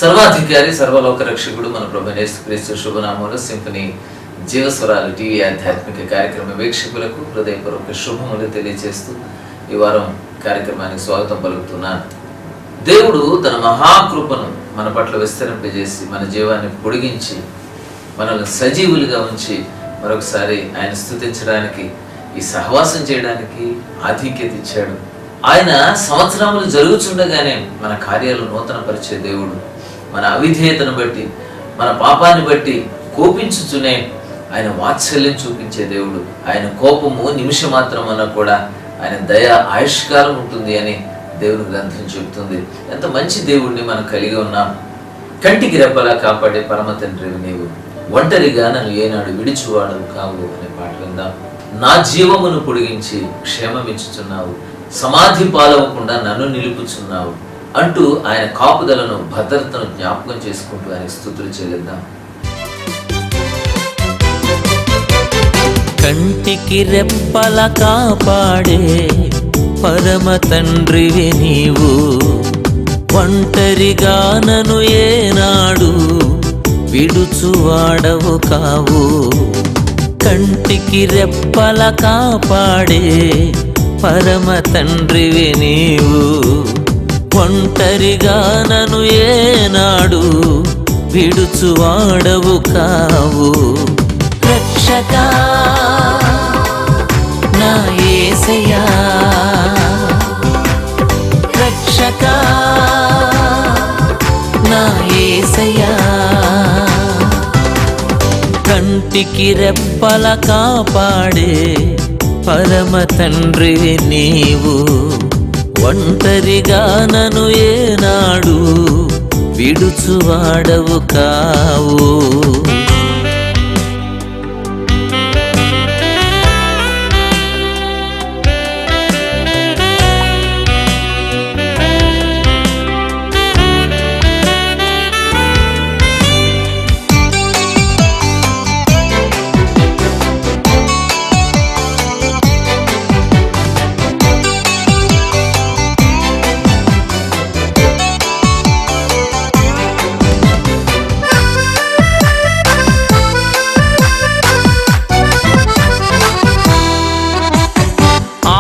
సర్వాధికారి సర్వలోక రక్షకుడు మన ప్రభువైన యేసుక్రీస్తు శుభనామములో సింఫనీ జీవస్వరాలు టీవీ ఆధ్యాత్మిక కార్యక్రమ వీక్షకులకు హృదయపూర్వక శుభములు తెలియజేస్తూ ఈ వారం కార్యక్రమానికి స్వాగతం పలుకుతున్నాను. దేవుడు తన మహాకృపను మన పట్ల విస్తరింపజేసి మన జీవాన్ని పొడిగించి మనల్ని సజీవులుగా ఉంచి మరొకసారి ఆయన స్తుతించడానికి, ఈ సహవాసం చేయడానికి ఆధిక్యత ఇచ్చాడు. ఆయన సంవత్సరములు జరుగుతుండగానే మన కార్యాలు నూతన పరిచే దేవుడు. మన అవిధేయతను బట్టి, మన పాపాన్ని బట్టి కోపించుచునే ఆయన వాత్సల్యం చూపించే దేవుడు. ఆయన కోపము నిమిషమాత్రమన్నా కూడా ఆయన దయ ఆయుష్కాలం ఉంటుంది అని దేవుని గ్రంథం చెబుతుంది. ఎంత మంచి దేవుడిని మనం కలిగి ఉన్నాం. కంటికి రెప్పలా కాపాడే పరమ తండ్రివి నీవు, ఒంటరిగా నన్ను ఏనాడు విడిచివాడవు కావు అనే పాట విందాం. నా జీవమును పొడిగించి క్షేమమిచ్చుచున్నావు, సమాధి పాలవకుండా నన్ను నిలుపుచున్నావు అంటూ ఆయన కాపుదలను, భద్రతను జ్ఞాపకం చేసుకుంటూ ఆయన స్తుతులు చెల్లిద్దాం. కంటికి రెప్పల కాపాడే పరమ తండ్రివి నీవు, ఒంటరిగా నన్ను ఏనాడు విడుచువాడవు కావు. కంటికి రెప్పల కాపాడే పరమ తండ్రివి నీవు, ఒంటరిగా నన్ను ఏనాడు విడుచువాడవు కావు. రక్షకా నా యేసయ్యా, రక్షకా నా యేసయ్యా, కంటికి రెప్పల కాపాడే పరమ తండ్రివి నీవు, ఒంటరిగా నన్ను ఏనాడు విడుచువాడవు కావు.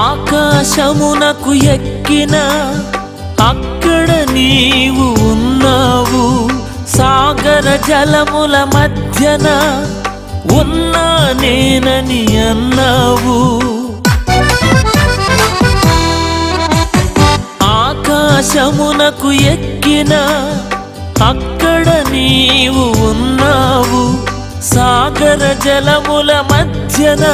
ఆకాశమునకు ఎక్కిన అక్కడ నీవు ఉన్నావు, సాగర జలముల మధ్యన ఉన్నా నేనని అన్నావు. ఆకాశమునకు ఎక్కిన అక్కడ నీవు ఉన్నావు, సాగర జలముల మధ్యన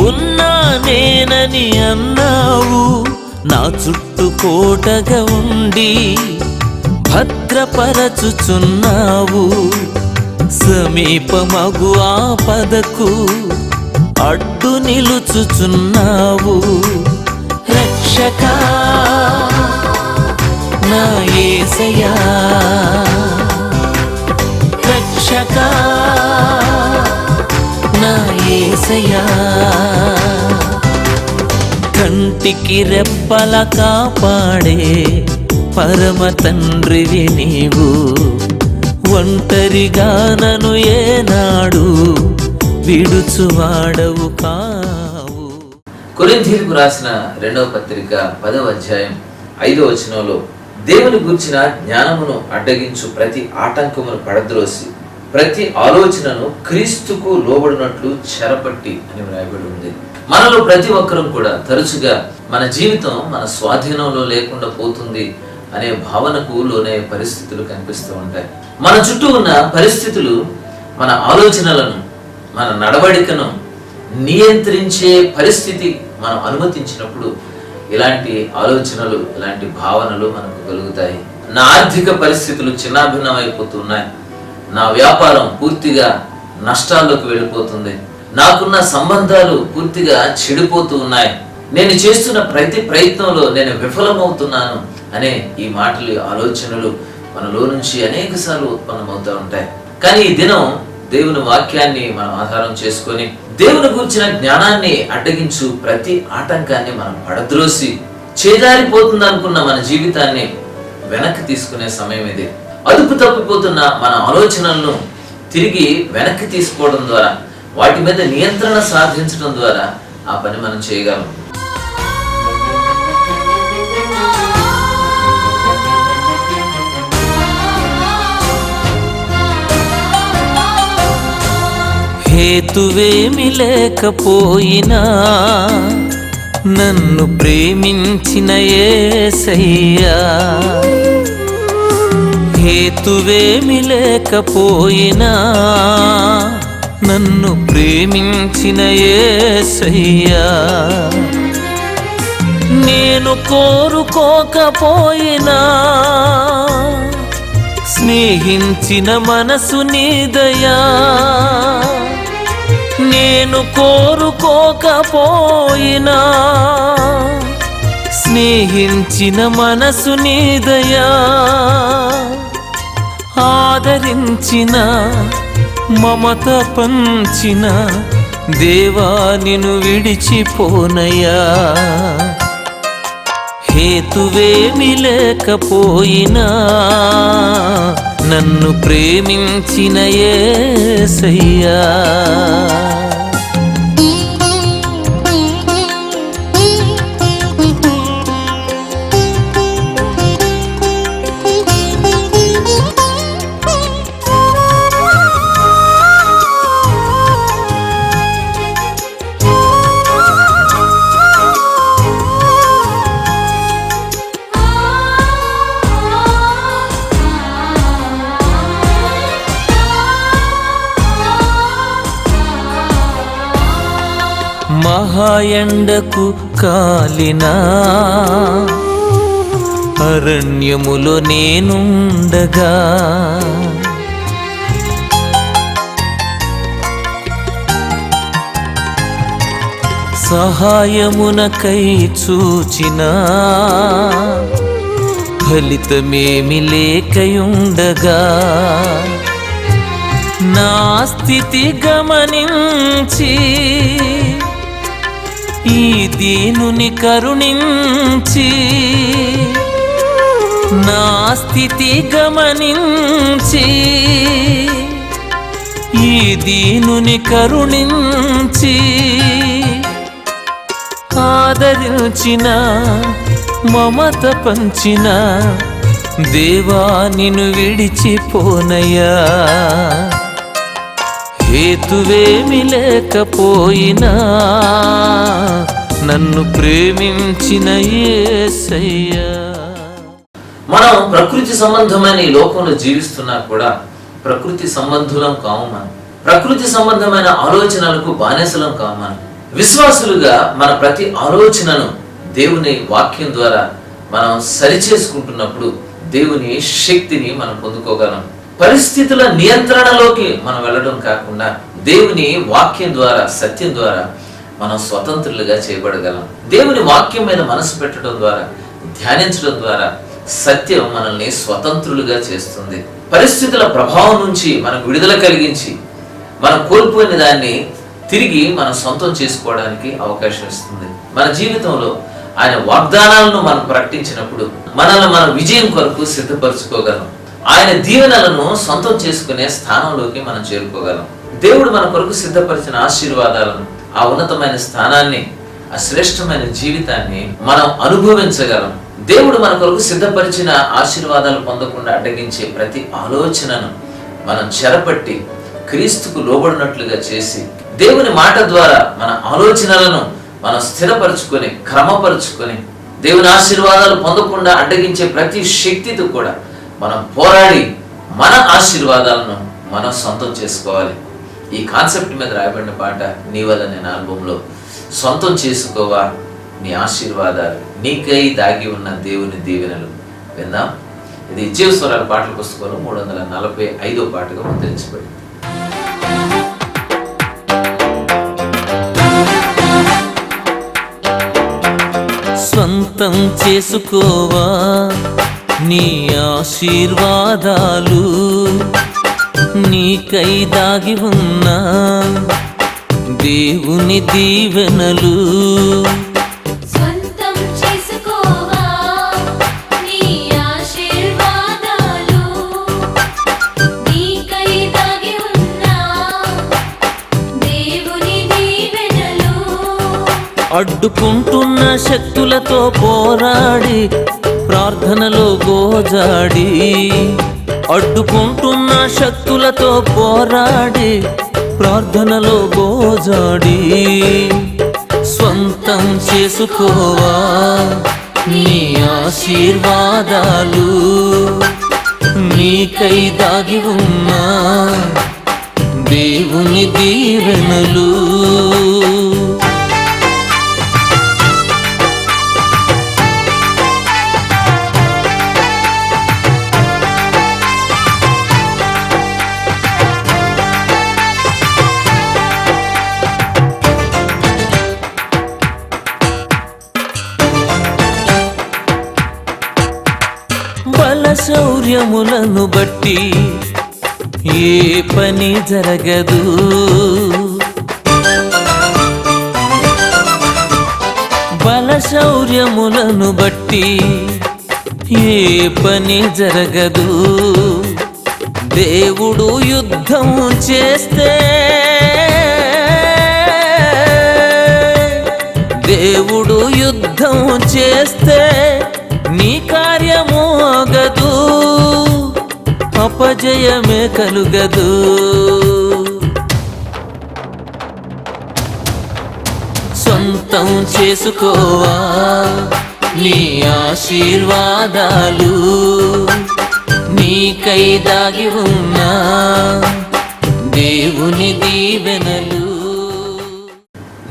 ఉన్నా నేనని అన్నావు. నా చుట్టూ కోటగా ఉండి భద్రపరచుచున్నావు, సమీపమగు ఆపదకు అడ్డు నిలుచుచున్నావు. రక్షకా నా యేసయ్యా, రక్షకా నా యేసయ్యా, కంటికి రెప్పల కాపాడే పరమ తండ్రివి నీవు, ఒంటరిగా నన్ను ఏనాడు విడుచువాడవు కావు. కొరింథీయులకు రాసిన 2వ పత్రిక 10వ అధ్యాయం 5వ వచనంలో దేవుని గూర్చిన జ్ఞానమును అడ్డగించు ప్రతి ఆటంకమును పడద్రోసి ప్రతి ఆలోచనను క్రీస్తుకు లోబడినట్లు చెరపట్టి అని వ్రాయబడి ఉంది. మనలో ప్రతి ఒక్కరం కూడా తరచుగా మన జీవితం మన స్వాధీనంలో లేకుండా పోతుంది అనే భావనకు లోనే పరిస్థితులు కనిపిస్తూ ఉంటాయి. మన చుట్టూ ఉన్న పరిస్థితులు మన ఆలోచనలను, మన నడవడికను నియంత్రించే పరిస్థితి మనం అనుమతించినప్పుడు ఇలాంటి ఆలోచనలు, ఇలాంటి భావనలు మనకు కలుగుతాయి. నా ఆర్థిక పరిస్థితులు చిన్నాభిన్నమైపోతున్నాయి, నా వ్యాపారం పూర్తిగా నష్టాల్లోకి వెళ్ళిపోతుంది, నాకున్న సంబంధాలు పూర్తిగా చెడిపోతూ ఉన్నాయి, నేను చేస్తున్న ప్రతి ప్రయత్నంలో నేను విఫలమవుతున్నాను అనే ఈ మాటలు, ఆలోచనలు మనలో నుంచి అనేక సార్లు ఉత్పన్నమవుతూ ఉంటాయి. కానీ ఈ దినం దేవుని వాక్యాన్ని మనం ఆధారం చేసుకొని దేవుని గురించిన జ్ఞానాన్ని అడ్డగించు ప్రతి ఆటంకాన్ని మనం పడద్రోసి చేదారిపోతుంది అనుకున్న మన జీవితాన్ని వెనక్కి తీసుకునే సమయం ఇది. అదుపు తప్పిపోతున్న మన ఆలోచనలను తిరిగి వెనక్కి తీసుకోవడం ద్వారా, వాటి మీద నియంత్రణ సాధించడం ద్వారా ఆ పని మనం చేయగలం. హేతువేమి లేకపోయినా నన్ను ప్రేమించిన యేసయ్యా, హేతువేమి లేకపోయినా నన్ను ప్రేమించిన యేసయ్యా, నేను కోరుకోకపోయినా స్నేహించిన మనసు నీదయా, నేను కోరుకోకపోయినా స్నేహించిన మనసు నీదయా, ఆదరించిన మమత పంచిన దేవా నిన్ను విడిచిపోనయ్యా, హేతువేమి లేకపోయినా నన్ను ప్రేమించిన యేసయ్యా. మహాయండకు కాలినా అరణ్యములో నేనుండగా, సహాయమునకై చూచిన ఫలితమేమి లేకయుండగా, నా స్థితి గమనించి ఈ దీనుని కరుణించి, నా స్థితి గమనించి ఈ దీనుని కరుణించి, ఆదరించిన మమత పంచిన దేవా నిన్ను విడిచిపోనయ్యా, హేతువేమి లేకపోయినా నన్ను ప్రేమించిన యేసయ్యా. మనం ప్రకృతి సంబంధమైన ఈ లోకంలో జీవిస్తున్నా కూడా ప్రకృతి సంబంధులం కావు. మనం ప్రకృతి సంబంధమైన ఆలోచనలకు బానిసలం కావు. మనం విశ్వాసులుగా మన ప్రతి ఆలోచనను దేవుని వాక్యం ద్వారా మనం సరిచేసుకుంటున్నప్పుడు దేవుని శక్తిని మనం పొందుకోగలం. పరిస్థితుల నియంత్రణలోకి మనం వెళ్ళడం కాకుండా దేవుని వాక్యం ద్వారా, సత్యం ద్వారా మనం స్వతంత్రులుగా చేయబడగలం. దేవుని వాక్యం మీద మనసు పెట్టడం ద్వారా, ధ్యానించడం ద్వారా సత్యం మనల్ని స్వతంత్రులుగా చేస్తుంది. పరిస్థితుల ప్రభావం నుంచి మనకు విడుదల కలిగించి మనం కోల్పోయిన దాన్ని తిరిగి మనం సొంతం చేసుకోవడానికి అవకాశం ఇస్తుంది. మన జీవితంలో ఆయన వాగ్దానాలను మనం ప్రకటించినప్పుడు మనల్ని మన విజయం కొరకు సిద్ధపరచుకోగలం. ఆయన దీవెనలను సొంతం చేసుకునే స్థానంలోకి మనం చేరుకోగలం. దేవుడు మన కొరకు సిద్ధపరిచిన ఆశీర్వాదాలను, ఆ ఉన్నతమైన స్థానాన్ని, ఆ శ్రేష్టమైన జీవితాన్ని మనం అనుభవించగలం. దేవుడు మన కొరకు సిద్ధపరిచిన ఆశీర్వాదాలు పొందకుండా అడ్డగించే ప్రతి ఆలోచనను మనం చెరపట్టి క్రీస్తుకు లోబడినట్లుగా చేసి, దేవుని మాట ద్వారా మన ఆలోచనలను మనం స్థిరపరచుకొని, క్రమపరుచుకొని, దేవుని ఆశీర్వాదాలు పొందకుండా అడ్డగించే ప్రతి శక్తితో కూడా మనం పోరాడి మన ఆశీర్వాదాలను మనం సొంతం చేసుకోవాలి. ఈ కాన్సెప్ట్ మీద రాయబడిన పాట నీ వల్ల నేను ఆల్బంలో సొంతం చేసుకోవా నీ ఆశీర్వాదాలు, నీకై దాగి ఉన్న దేవుని దీవెనలు విందాం. ఇది జీవస్వరాల పాటల పుస్తకంలో 345వ పాటగా ముద్రించబడింది. సొంతం చేసుకోవా నీ ఆశీర్వాదాలు, నీకై దాగి ఉన్న దేవుని దీవెనలు, సొంతం చేసుకోవా నీ ఆశీర్వాదాలు, అడ్డుకుంటున్న శక్తులతో పోరాడి ప్రార్థనలో గోజాడి, అడ్డుకుంటున్న శక్తులతో పోరాడి ప్రార్థనలో గోజాడి, స్వంతం చేసుకోవా నీ ఆశీర్వాదాలు, నీకై దాగి ఉన్నా దేవుని దీవెనలు. బల శౌర్యములను బట్టి ఏ పని జరగదు, బల శౌర్యములను బట్టి ఏ పని జరగదు. దేవుడు యుద్ధం చేస్తే, దేవుడు యుద్ధం చేస్తే నీ కార్యము ఆగదు, అపజయమే కలుగదు. సొంతం చేసుకోవా నీ ఆశీర్వాదాలు, నీకై దాగి ఉన్నా దేవుని దీవెనలు.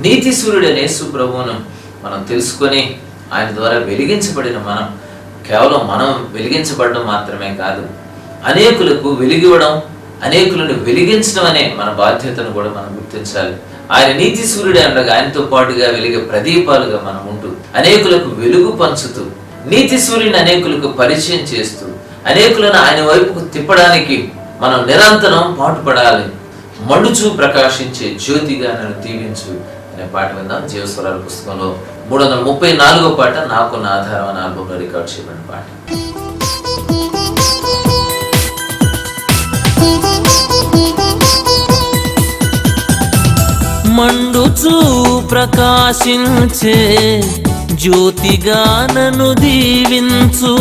నీతి సూర్యుడనే సుప్రభువును మనం తెలుసుకొని ఆయన ద్వారా వెలిగించబడిన కేవలం మనం వెలిగించబడడం మాత్రమే కాదు, అనేకులకు వెలిగివ్వడం, అనేకులను వెలిగించడం అనే మన బాధ్యతను కూడా మనం గుర్తించాలి. ఆయన నీతి సూర్యుడే అనగా ఆయనతో పాటుగా వెలిగే ప్రదీపాలుగా మనం ఉంటూ అనేకులకు వెలుగు పంచుతూ, నీతి సూర్యుని అనేకులకు పరిచయం చేస్తూ, అనేకులను ఆయన వైపుకు తిప్పడానికి మనం నిరంతరం పాటుపడాలి. మడుచు ప్రకాశించే జ్యోతిగా నన్ను దీవించు అనే పాట విందాం. జీవస్వరాల పుస్తకంలో 334వ పాట, నాకున్న ఆధారం అనే ఆల్బంలో రికార్డ్ చేయబడిన పాట. మండుచు ప్రకాశించే జ్యోతిగా నన్ను దీవించు,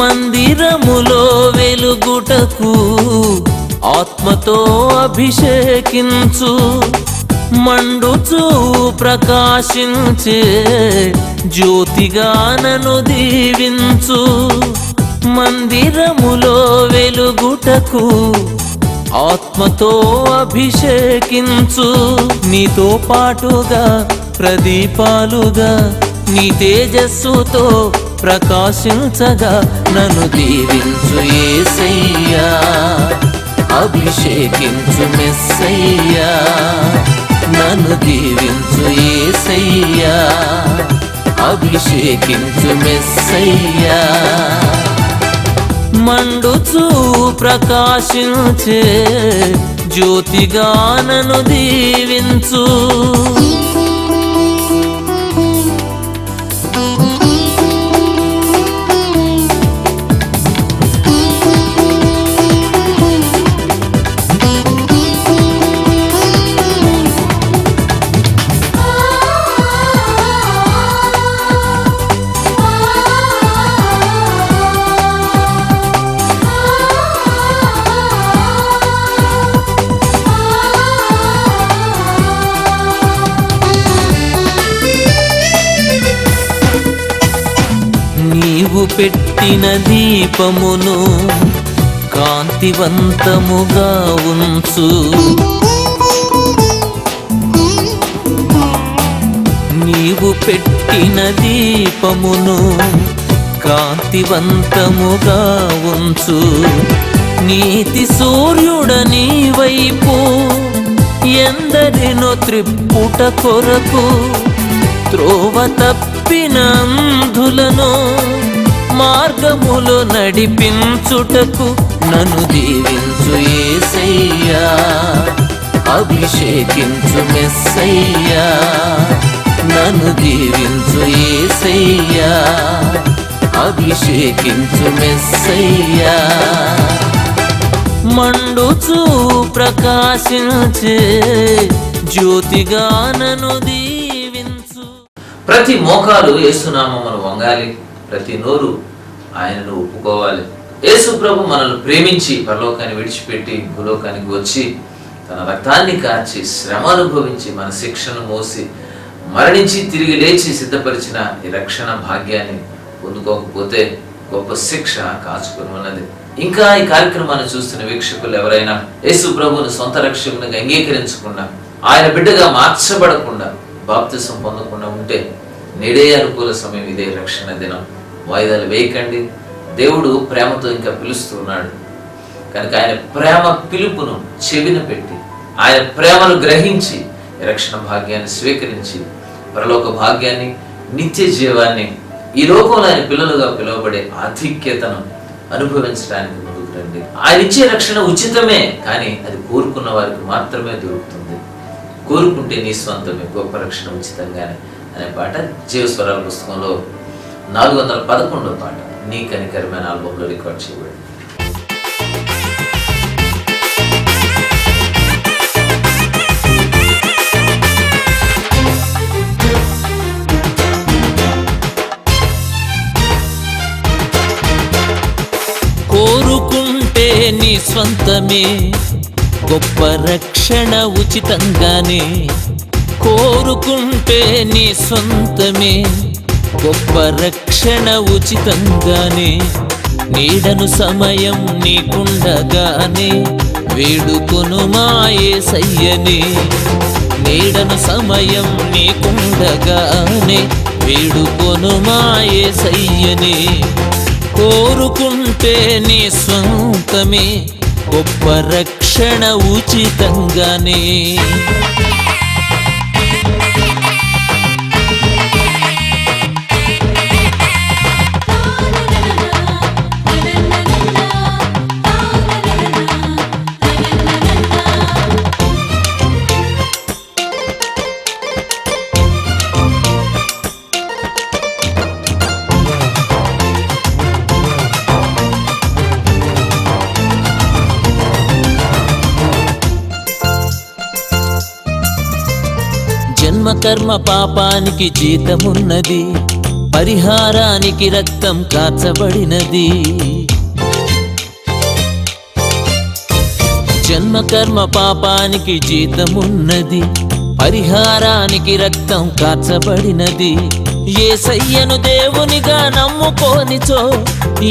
మందిరములో వెలుగుటకు ఆత్మతో అభిషేకించు. మండుచు ప్రకాశించే జ్యోతిగా నన్ను దీవించు, మందిరములో వెలుగుటకు ఆత్మతో అభిషేకించు. నీతో పాటుగా ప్రదీపాలుగా నీ తేజస్సుతో ప్రకాశించగా నన్ను దీవించు యేసయ్యా, అభిషేకించు మెస్సయ్యా, నన్ను దీవించు యేసయ్యా, అభిషేకించు మెస్సయ్యా. మండుచు ప్రకాశించే జ్యోతిగా నన్ను దీవించు. నీవు పెట్టిన దీపమును కాంతివంతముగా ఉంచు, నీవు పెట్టిన దీపమును కాంతివంతముగా ఉంచు. నీతి సూర్యుడని వైపు ఎందరినో త్రిప్పుట కొరకు, త్రోవ తప్పిన అంధులను మార్గములో నడిపించుటకు నన్ను దీవించు యేసయ్యా, అభిషేకించు మెస్సయ్యా, నన్ను దీవించు యేసయ్యా, అభిషేకించు మెస్సయ్యా. మండుచు ప్రకాశించే జ్యోతిగా నన్ను దీవించు. ప్రతి మోకాలు యేసునామమును వంగాలి, ప్రతి నోరు ఆయనను ఒప్పుకోవాలి. యేసు ప్రభు మనల్ని ప్రేమించి పరలోకాన్ని విడిచిపెట్టి భూలోకానికి వచ్చి తన రక్తాన్ని కార్చి శ్రమ అనుభవించి మన శిక్షను మోసి మరణించి తిరిగి లేచి సిద్ధపరిచిన ఈ రక్షణ భాగ్యాన్ని పొందుకోకపోతే గొప్ప శిక్ష కాచుకుని ఉన్నది. ఇంకా ఈ కార్యక్రమాన్ని చూస్తున్న వీక్షకులు ఎవరైనా యేసు ప్రభువును సొంత రక్షకునిగా అంగీకరించకుండా, ఆయన బిడ్డగా మార్చబడకుండా, బాప్తిసం పొందకుండా ఉంటే నేడే అనుకూల సమయం, ఇదే రక్షణ దినం. వాయిదాలు వేయకండి. దేవుడు ప్రేమతో ఇంకా పిలుస్తున్నాడు కనుక ఆయన ప్రేమ పిలుపును చెవిన పెట్టి, ఆయన ప్రేమను గ్రహించి రక్షణ భాగ్యాన్ని స్వీకరించి పరలోక భాగ్యాన్ని, నిత్య జీవాన్ని, ఈ లోకంలో ఆయన పిల్లలుగా పిలువబడే ఆధిక్యతను అనుభవించడానికి ముందుకు రండి. ఆయన ఇచ్చే రక్షణ ఉచితమే, కానీ అది కోరుకున్న వారికి మాత్రమే దొరుకుతుంది. కోరుకుంటే నీ స్వంతమే, గొప్ప రక్షణ ఉచితంగానే అనే పాట జీవస్వరాల పుస్తకంలో 411వ పాట నీ కనికరమైన ఆల్బంలో రికార్డ్ చేయబడింది. కోరుకుంటే నీ స్వంతమే, గొప్ప రక్షణ ఉచితంగానే. కోరుకుంటే నీ స్వంతమే, గొప్ప రక్షణ ఉచితంగానే. నీడను సమయం నీకుండగానే వేడుకొను మా యేసయ్యనే. నీడను సమయం నీకుండగానే వేడుకొను మా యేసయ్యనే. కోరుకుంటే నీ స్వంతమే, గొప్ప రక్షణ ఉచితంగానే. జన్మకర్మ పాపానికి జీతమున్నది, పరిహారానికి రక్తం కార్చబడినది. జన్మకర్మ పాపానికి జీతమున్నది, పరిహారానికి రక్తం కార్చబడినది. యేసయ్యను దేవునిగా నమ్ముకోనిచో,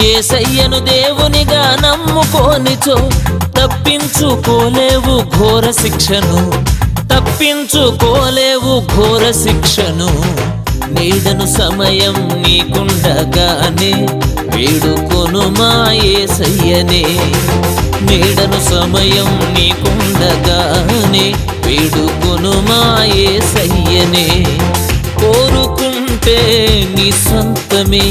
యేసయ్యను దేవునిగా నమ్ముకోనిచో తప్పించుకోలేవు ఘోర శిక్షను, తప్పించుకోలేవు ఘోర శిక్షను. నీడను సమయం నీకుండగానే వేడుకొను మా యేసయ్యనే. నీడను సమయం నీకుండగానే వేడుకొను మా యేసయ్యనే. కోరుకుంటే నీ సొంతమే,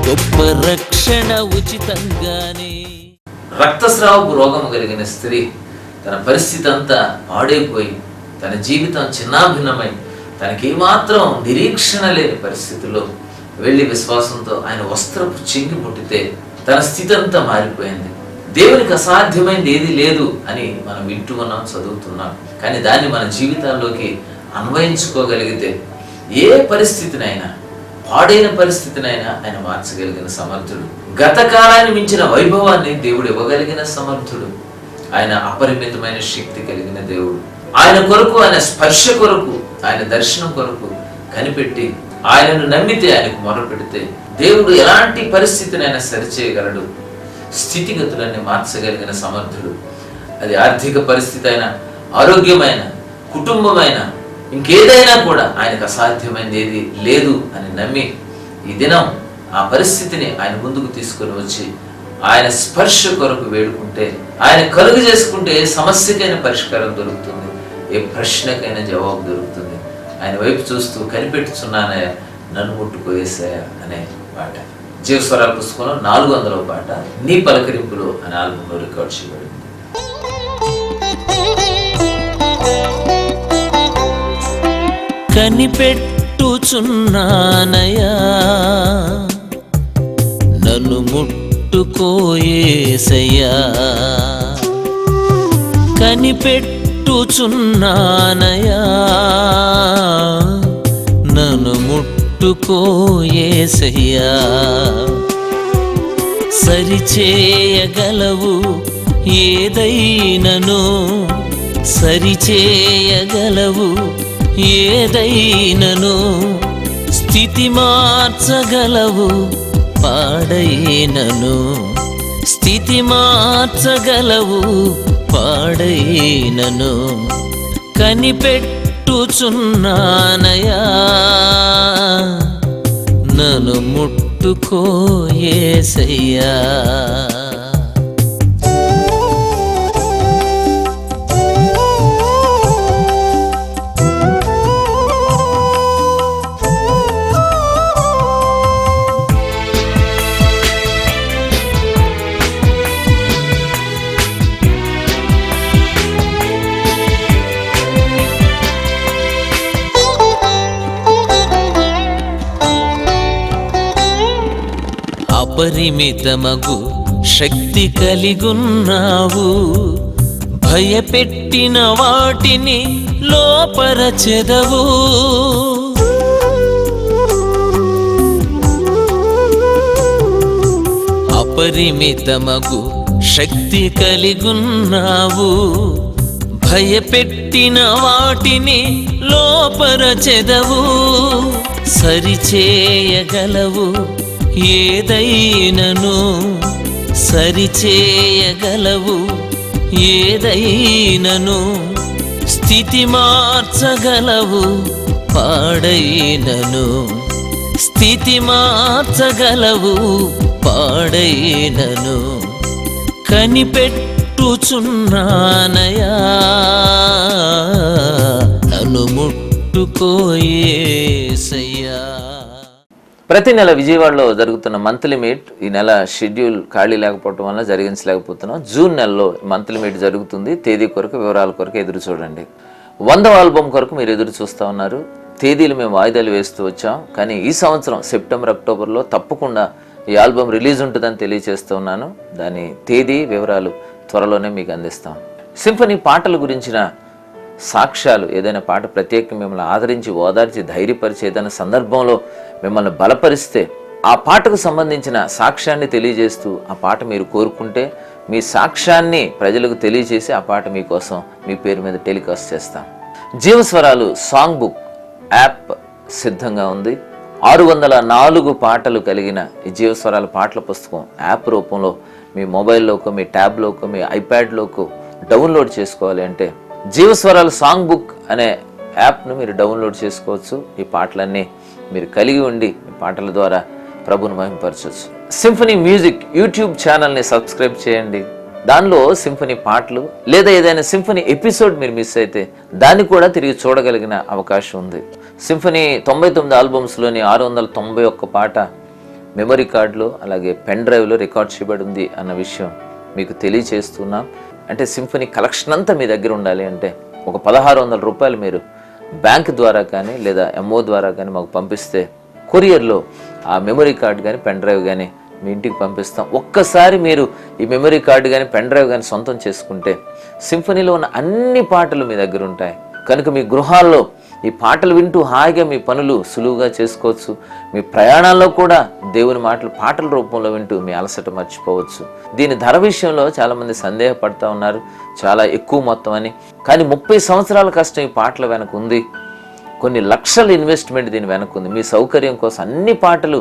గొప్ప రక్షణ ఉచితంగానే. రక్తస్రావపు రోగము కలిగిన స్త్రీ తన పరిస్థితి అంతా పాడైపోయి, తన జీవితం చిన్నాభిన్నమై, తనకేమాత్రం నిరీక్షణ లేని పరిస్థితుల్లో వెళ్ళి విశ్వాసంతో ఆయన వస్త్రపు చెంగి ముట్టితే తన స్థితి అంతా మారిపోయింది. దేవునికి అసాధ్యమైనది ఏది లేదు అని మనం వింటూ ఉన్నాం, చదువుతున్నాం. కానీ దాన్ని మన జీవితాల్లోకి అన్వయించుకోగలిగితే ఏ పరిస్థితినైనా, పాడైన పరిస్థితినైనా ఆయన మార్చగలిగిన సమర్థుడు. గత కాలాన్ని మించిన వైభవాన్ని దేవుడు ఇవ్వగలిగిన సమర్థుడు. ఆయన అపరిమితమైన శక్తి కలిగిన దేవుడు. ఆయన కొరకు, ఆయన స్పర్శ కొరకు, ఆయన దర్శనం కొరకు కనిపెట్టి ఆయనను నమ్మితే, ఆయనకు మొరపెడితే దేవుడు ఎలాంటి పరిస్థితినైనా సరిచేయగలడు. స్థితిగతులన్నీ మార్చగలిగిన సమర్థుడు. అది ఆర్థిక పరిస్థితి అయినా, ఆరోగ్యమైన, కుటుంబమైన, ఇంకేదైనా కూడా ఆయనకు అసాధ్యమైనది ఏది లేదు అని నమ్మి ఈ దినం ఆ పరిస్థితిని ఆయన ముందుకు తీసుకొని వచ్చి ఆయన స్పర్శ కొరకు వేడుకుంటే, ఆయన కలుగు చేసుకుంటే ఏ సమస్యకైనా పరిష్కారం దొరుకుతుంది, ఏ ప్రశ్నకైనా జవాబు దొరుకుతుంది. ఆయన వైపు చూస్తూ కనిపెట్టుచున్నానయ్యా, నన్ను ముట్టుకోయేసాయా అనే పాట జీవస్వరాల పుస్తకంలో 400వ పాట నీ పలకరింపులో అనే ఆల్బంలో రికార్డ్ చేయబడింది. కనిపెట్టుచున్నానయా, నన్ను ముట్టుకోయేసయ్యా. కనిపెట్టుచున్నానయా, నన్ను ముట్టుకో యేసయ్యా. సరిచేయగలవు ఏదైనను, సరిచేయగలవు ఏదైనను, స్థితి మార్చగలవు పాడైనను, స్థితి మార్చగలవు పాడైనను. కనిపెట్టుచున్నానయా నన్ను ముట్టుకో యేసయ్యా. అపరిమితమగు శక్తి కలిగున్నావు, భయపెట్టిన వాటిని లోపరచెదవు. అపరిమితమగు శక్తి కలిగున్నావు, భయపెట్టిన వాటిని లోపరచెదవు. సరిచేయగలవు ఏదైనను, సరిచేయగలవు ఏదైనను, స్థితి మార్చగలవు పాడైనను, స్థితి మార్చగలవు పాడైనను. కనిపెట్టుచున్నానయా నన్ను ముట్టుకో యేసయ్యా. ప్రతి నెల విజయవాడలో జరుగుతున్న మంత్లీ మీట్, ఈ నెల షెడ్యూల్ ఖాళీ లేకపోవడం వల్ల జరిగించలేకపోతున్నాం. జూన్ నెలలో మంత్లీ మీట్ జరుగుతుంది. తేదీ కొరకు, వివరాల కొరకు ఎదురు చూడండి. 100వ ఆల్బమ్ కొరకు మీరు ఎదురు చూస్తూ ఉన్నారు. తేదీలు మేము వాయిదాలు వేస్తూ వచ్చాం, కానీ ఈ సంవత్సరం సెప్టెంబర్, అక్టోబర్లో తప్పకుండా ఈ ఆల్బమ్ రిలీజ్ ఉంటుందని తెలియజేస్తూ ఉన్నాను. దాని తేదీ, వివరాలు త్వరలోనే మీకు అందిస్తాం. సింఫనీ పాటల గురించిన సాక్ష్యాలు, ఏదైనా పాట ప్రత్యేకంగా మిమ్మల్ని ఆదరించి, ఓదార్చి, ధైర్యపరిచి ఏదైనా సందర్భంలో మిమ్మల్ని బలపరిస్తే ఆ పాటకు సంబంధించిన సాక్ష్యాన్ని తెలియజేస్తూ ఆ పాట మీరు కోరుకుంటే మీ సాక్ష్యాన్ని ప్రజలకు తెలియజేసి ఆ పాట మీకోసం మీ పేరు మీద టెలికాస్ట్ చేస్తాం. జీవస్వరాలు సాంగ్ బుక్ యాప్ సిద్ధంగా ఉంది. 604 పాటలు కలిగిన ఈ జీవస్వరాల పాటల పుస్తకం యాప్ రూపంలో మీ మొబైల్లోకో, మీ ట్యాబ్లోకో, మీ ఐప్యాడ్లోకో డౌన్లోడ్ చేసుకోవాలి అంటే జీవస్వరాలు సాంగ్ బుక్ అనే యాప్ను మీరు డౌన్లోడ్ చేసుకోవచ్చు. ఈ పాటలన్నీ మీరు కలిగి ఉండి ఈ పాటల ద్వారా ప్రభుని మహిమపరచవచ్చు. సింఫనీ మ్యూజిక్ యూట్యూబ్ ఛానల్ని సబ్స్క్రైబ్ చేయండి. దానిలో సింఫనీ పాటలు లేదా ఏదైనా సింఫనీ ఎపిసోడ్ మీరు మిస్ అయితే దాన్ని కూడా తిరిగి చూడగలిగిన అవకాశం ఉంది. సింఫనీ 99 ఆల్బమ్స్లోని 691 పాట మెమరీ కార్డులో, అలాగే పెన్ డ్రైవ్లో రికార్డ్ చేయబడి ఉంది అన్న విషయం మీకు తెలియచేస్తున్నాం. అంటే సింఫనీ కలెక్షన్ అంతా మీ దగ్గర ఉండాలి అంటే ఒక 1600 రూపాయలు మీరు బ్యాంక్ ద్వారా కానీ లేదా ఎంఓ ద్వారా కానీ మాకు పంపిస్తే కొరియర్లో ఆ మెమరీ కార్డు కానీ పెన్ డ్రైవ్ కానీ మీ ఇంటికి పంపిస్తాం. ఒక్కసారి మీరు ఈ మెమరీ కార్డు కానీ పెన్ డ్రైవ్ కానీ సొంతం చేసుకుంటే సింఫనీలో ఉన్న అన్ని పాటలు మీ దగ్గర ఉంటాయి. కనుక మీ గృహాల్లో ఈ పాటలు వింటూ హాయిగా మీ పనులు సులువుగా చేసుకోవచ్చు. మీ ప్రయాణాల్లో కూడా దేవుని మాటలు పాటల రూపంలో వింటూ మీ అలసట మర్చిపోవచ్చు. దీని ధర విషయంలో చాలామంది సందేహపడతా ఉన్నారు, చాలా ఎక్కువ మొత్తం అని. కానీ 30 సంవత్సరాల కష్టం ఈ పాటల వెనక ఉంది. కొన్ని లక్షల ఇన్వెస్ట్మెంట్ దీని వెనక ఉంది. మీ సౌకర్యం కోసం అన్ని పాటలు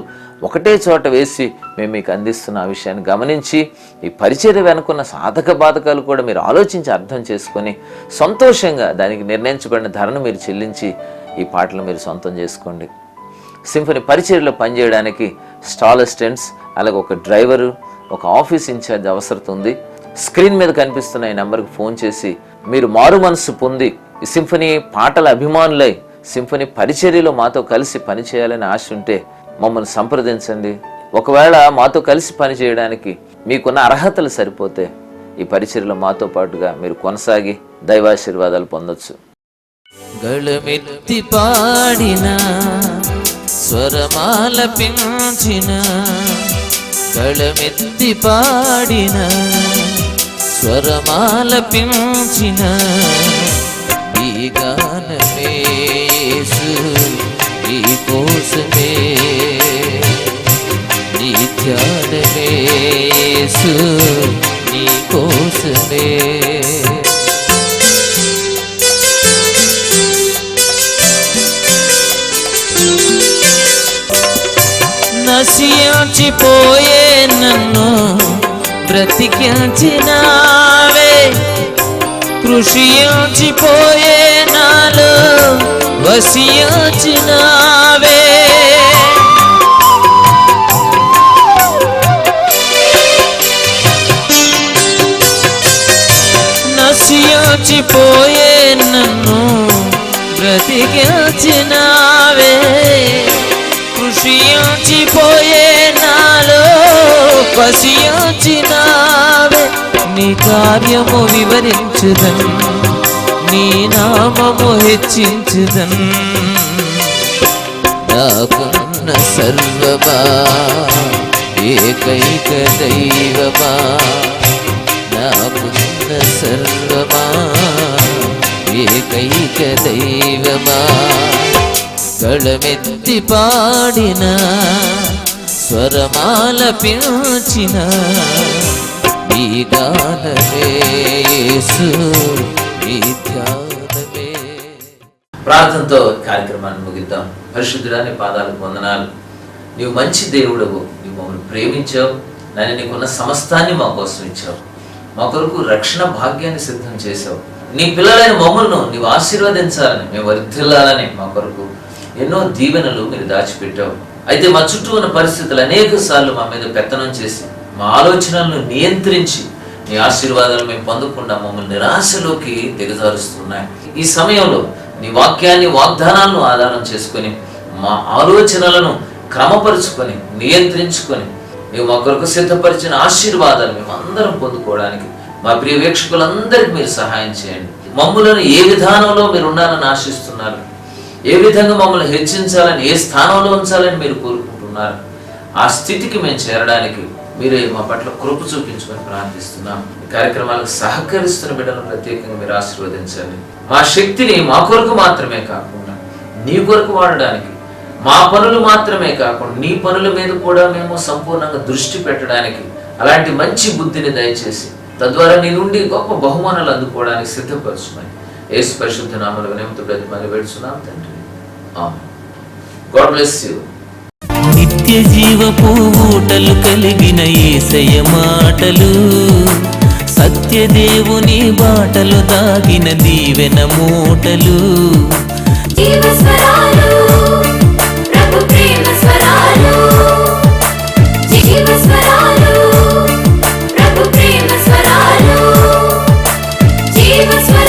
ఒకటే చోట వేసి మేము మీకు అందిస్తున్న ఆ విషయాన్ని గమనించి ఈ పరిచర్య వెనుకున్న సాధక బాధకాలు కూడా మీరు ఆలోచించి అర్థం చేసుకొని సంతోషంగా దానికి నిర్ణయించబడిన ధరను మీరు చెల్లించి ఈ పాటలు మీరు సొంతం చేసుకోండి. సింఫనీ పరిచర్యలో పనిచేయడానికి స్టాల్ అసిస్టెంట్స్, అలాగే ఒక డ్రైవరు, ఒక ఆఫీస్ ఇన్ఛార్జ్ అవసరం ఉంది. స్క్రీన్ మీద కనిపిస్తున్న ఈ నెంబర్కి ఫోన్ చేసి మీరు మారు మనసు పొంది ఈ సింఫనీ పాటల అభిమానులై సింఫనీ పరిచర్యలో మాతో కలిసి పనిచేయాలని ఆశ ఉంటే మమ్మల్ని సంప్రదించండి. ఒకవేళ మాతో కలిసి పనిచేయడానికి మీకున్న అర్హతలు సరిపోతే ఈ పరిచర్యలో మాతో పాటుగా మీరు కొనసాగి దైవాశీర్వాదాలు పొందొచ్చు. గళమెత్తి పాడిన స్వరమాల పించిన, గళమెత్తి పాడిన స్వరమాల పించిన ఈ గానమే యేసు ఈ కోస కోసమే నీ ధ్యానమే యేసు నీ కోసమే నశించిపోయే నన్ను బ్రతికించినావే కృషించిపోయే నాలో వసించినావే నశించిపోయే నన్ను బ్రతికించినావే కృషించిపోయే నాలో వసించినావే నీ కార్యము వివరించుదన్ నీ నామము హెచ్చించుదన్ నాకున్న సర్వమా ఏకైక దైవమా నాకున్న సర్వమా ఏకైక దైవమా గళమెత్తి పాడిన స్వరమాల పిలిచిన ఈ గానమే యేసు ఈ ధ్యానమే. ప్రార్థనతో కార్యక్రమాన్ని ముగిద్దాం. పరిశుద్ధుడా నీ పాదాలకు వందనాలు. నీవు మంచి దేవుడవు, నీవు మమ్మల్ని ప్రేమించావు, నాయన నీకున్న సమస్తాన్ని మా కోసం ఇచ్చావు, మా కొరకు రక్షణ భాగ్యాన్ని సిద్ధం చేశావు. నీ పిల్లలైన మమ్మల్ని నీవు ఆశీర్వదించాలని, మేము వర్ధిల్లాలని మా కొరకు ఎన్నో దీవెనలు మీరు దాచిపెట్టావు. అయితే మా చుట్టూ ఉన్న పరిస్థితులు అనేక సార్లు మా మీద పెత్తనం చేసి మా ఆలోచనలను నియంత్రించి నీ ఆశీర్వాదాలు మేము పొందకుండా మమ్మల్ని నిరాశలోకి దిగజారుస్తున్నాయి. ఈ సమయంలో నీ వాక్యాన్ని వాగ్దానాలను ఆధారం చేసుకొని మా ఆలోచనలను క్రమపరుచుకొని నియంత్రించుకొని నీవు మా కొరకు సిద్ధపరిచిన ఆశీర్వాదాలు మేము అందరం పొందుకోవడానికి మా ప్రియ వీక్షకులందరికీ మీరు సహాయం చేయండి. మమ్ములను ఏ విధానంలో మీరు ఉండాలని ఆశిస్తున్నారు, ఏ విధంగా మమ్మల్ని హెచ్చించాలని, ఏ స్థానంలో ఉంచాలని మీరు కోరుకుంటున్నారు, ఆ స్థితికి మేము చేరడానికి మీరే మా పట్ల కృప చూపించుకొని ప్రార్థిస్తున్నాం. ఈ కార్యక్రమాలకు సహకరిస్తున్న బిడ్డలను ప్రత్యేకంగా మీరు ఆశీర్వదించండి. మా శక్తిని మా కొరకు మాత్రమే కాకుండా నీ కొరకు వాడడానికి, మా పనులు మాత్రమే కాకుండా నీ పనుల మీద కూడా మేము సంపూర్ణంగా దృష్టి పెట్టడానికి అలాంటి మంచి బుద్ధిని దయచేసి తద్వారా నీ నుండి గొప్ప బహుమానాలు అందుకోవడానికి సిద్ధపరచుమని యేసు పరిశుద్ధ నామములో వినయంతో బ్రతిమాలి వేడుచున్నాం తండ్రి. ఆమేన్. God bless you. నిత్య జీవపు ఊటలు కలిగిన యేసయ్య మాటలు, సత్యదేవుని బాటలు దాగిన దీవెన మూటలు, జీవస్వరాలు ప్రభు ప్రేమ స్వరాలు, జీవస్వరాలు ప్రభు ప్రేమ స్వరాలు, జీవస్వరాలు.